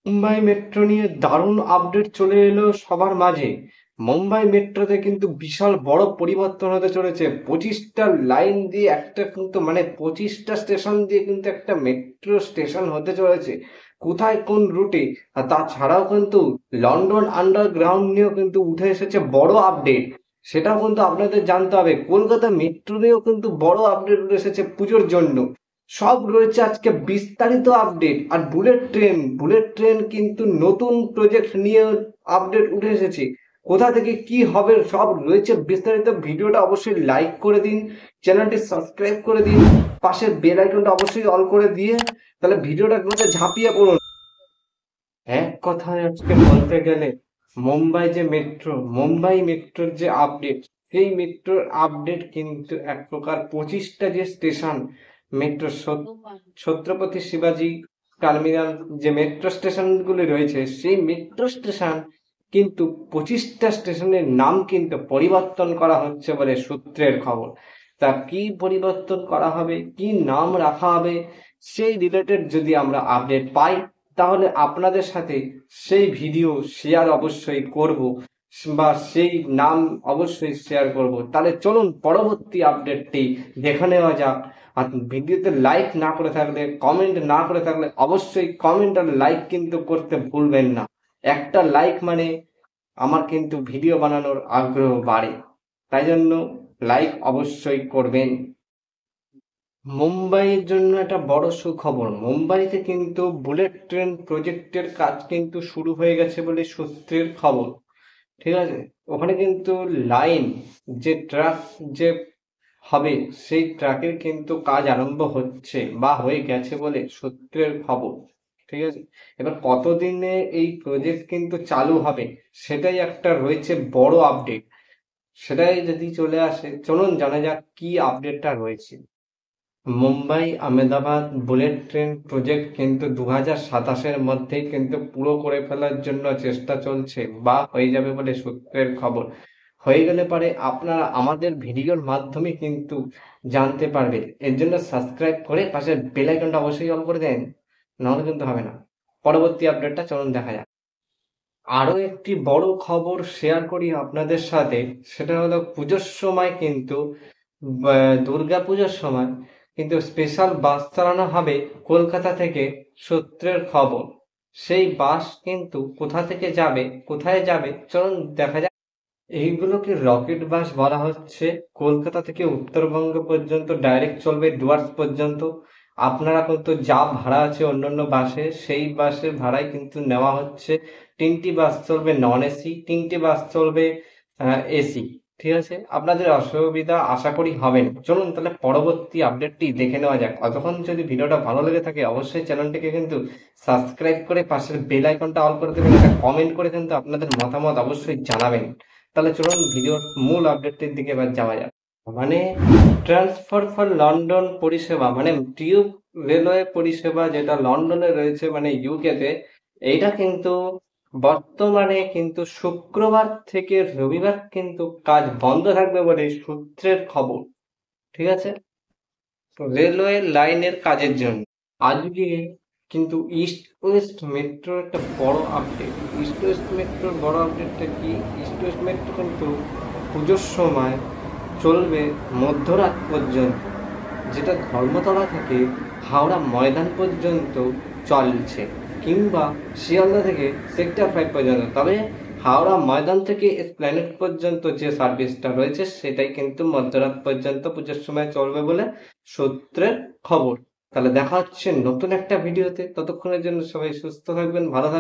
Mumbai metro নিয়ে দারুণ update চলে এলো সবার মাঝে। মুম্বাই মেট্রোতে কিন্তু বিশাল বড় পরিবর্তন হতে চলেছে। 25টা লাইন দিয়ে একটা কিন্তু মানে 25টা স্টেশন দিয়ে কিন্তু একটা মেট্রো স্টেশন হতে চলেছে। কোথায় কোন রুটে, আর তাছাড়াও কিন্তু লন্ডন আন্ডারগ্রাউন্ড নিয়েও কিন্তু উঠে এসেছে বড় আপডেট। সেটাও কিন্তু আপনাদের জানতে হবে। কলকাতা মেট্রো নিয়েও কিন্তু বড় আপডেট উঠে এসেছে পুজোর জন্য। সব রয়েছে আজকে বিস্তারিত আপডেট। আর বুলেট ট্রেন কিন্তু নতুন প্রজেক্ট নিয়ে আপডেট উঠে এসেছে। কোথা থেকে কি হবে সব রয়েছে বিস্তারিত। ভিডিওটা অবশ্যই লাইক করে দিন, চ্যানেলটি সাবস্ক্রাইব করে দিন, পাশের বেল আইকনটা অবশ্যই অল করে দিয়ে তাহলে ভিডিওটা মধ্যে ঝাঁপিয়ে পড়ুন। এক কথায় আজকে বলতে গেলে মুম্বাই মেট্রোর যে আপডেট, সেই মেট্রোর আপডেট কিন্তু এক প্রকার 25টা যে স্টেশন মেট্রো, ছত্রপতি শিবাজি টার্মিনাল যে মেট্রো স্টেশনগুলি রয়েছে, সেই মেট্রো স্টেশন কিন্তু 25টা স্টেশনের নাম কিন্তু পরিবর্তন করা হচ্ছে বলে সূত্রের খবর। তা কি পরিবর্তন করা হবে, কি নাম রাখা হবে, সেই রিলেটেড যদি আমরা আপডেট পাই তাহলে আপনাদের সাথে সেই ভিডিও শেয়ার অবশ্যই করব, বা সেই নাম অবশ্যই শেয়ার করব। তাহলে চলুন পরবর্তী আপডেটটি দেখে নেওয়া যাক। আর ভিডিওতে লাইক না করে থাকলে, কমেন্ট না করে থাকলে অবশ্যই কমেন্ট আর লাইক কিন্তু করতে ভুলবেন না। একটা লাইক মানে আমার কিন্তু ভিডিও বানানোর আগ্রহ বাড়ে, তাই জন্য লাইক অবশ্যই করবেন। মুম্বাইয়ের জন্য একটা বড় সুখবর। মুম্বাইতে কিন্তু বুলেট ট্রেন প্রজেক্টের কাজ কিন্তু শুরু হয়ে গেছে বলে সূত্রের খবর। ঠিক আছে, ওখানে কিন্তু লাইন যে ট্রাক যে হবে, সেই ট্রাকের কিন্তু কাজ আরম্ভ হচ্ছে বা হয়ে গেছে বলে সূত্রের খবর। ঠিক আছে, এবার কতদিনে এই প্রজেক্ট কিন্তু চালু হবে সেটাই একটা রয়েছে বড় আপডেট। সেটাই যদি চলে আসে, চলুন জানা যাক কি আপডেটটা রয়েছে। Mumbai Ahmedabad bullet train project কিন্তু 2027-এর মধ্যেই কিন্তু পুরো করে ফেলার জন্য চেষ্টা চলছে বা হয়ে যাবে বলে সূত্রের খবর। হয়ে গেলে পরে আপনারা আমাদের ভিডিওর মাধ্যমে কিন্তু জানতে পারবেন। এর জন্য সাবস্ক্রাইব করে পাশের বেল আইকনটা অবশ্যই অন করে দেন, নাহলে কিন্তু হবে না। পরবর্তী আপডেটটা চলুন দেখা যাক। আরো একটি বড় খবর শেয়ার করি আপনাদের সাথে। সেটা হলো পুজোর সময় কিন্তু দুর্গাপুজোর সময় কিন্তু স্পেশাল বাস চালানো হবে কলকাতা থেকে, সূত্রের খবর। সেই বাস কিন্তু কোথা থেকে যাবে, কোথায় যাবে চলুন দেখা যাক। এইগুলোকে রকেট বাস বলা হচ্ছে। কলকাতা থেকে উত্তরবঙ্গ পর্যন্ত ডাইরেক্ট চলবে, ডুয়ার্স পর্যন্ত। আপনারা কিন্তু যা ভাড়া আছে অন্যান্য বাসে, সেই বাসের ভাড়াই কিন্তু নেওয়া হচ্ছে। 3টি বাস চলবে নন এসি, 3টি বাস চলবে এসি। ঠিক আছে, আপনাদের অসুবিধা আশা করি হবে না। চলুন তাহলে পরবর্তী আপডেটটি দেখে নেওয়া যাক। অতক্ষণ যদি ভিডিওটা ভালো লেগে থাকে অবশ্যই চ্যানেলটিকে কিন্তু সাবস্ক্রাইব করে পাশের বেল আইকনটা অল করে দেবেন, একটা কমেন্ট করে কিন্তু আপনাদের মতামত অবশ্যই জানাবেন। তাহলে চলুন ভিডিওর মূল আপডেটটির দিকে এবার যাওয়া যাক। মানে ট্রান্সফার ফর লন্ডন পরিষেবা, মানে টিউব রেলওয়ে পরিষেবা যেটা লন্ডনে রয়েছে মানে ইউকেতে, এইটা কিন্তু বর্তমানে কিন্তু শুক্রবার থেকে রবিবার কিন্তু কাজ বন্ধ থাকবে বলে সূত্রের খবর। ঠিক আছে, রেলওয়ে লাইনের কাজের জন্য আজকে কিন্তু ইস্ট ওয়েস্ট মেট্রোর একটা বড় আপডেট। ইস্ট ওয়েস্ট মেট্রোর বড় আপডেটটা কি? ইস্ট ওয়েস্ট মেট্রো কিন্তু পুজোর সময় চলবে মধ্যরাত পর্যন্ত, যেটা ধর্মতলা থেকে হাওড়া ময়দান পর্যন্ত চলছে, কিংবা শিয়ালদা থেকে সেক্টর 5 পর্যন্ত। তবে হাওড়া ময়দান থেকে এসপ্ল্যানেড পর্যন্ত যে সার্ভিসটা রয়েছে সেটাই কিন্তু মধ্যরাত পর্যন্ত পুজোর সময় চলবে বলে সূত্রের খবর। তাহলে দেখা হচ্ছে নতুন একটা ভিডিওতে। ততক্ষণের জন্য সবাই সুস্থ থাকবেন, ভালো থাকবেন।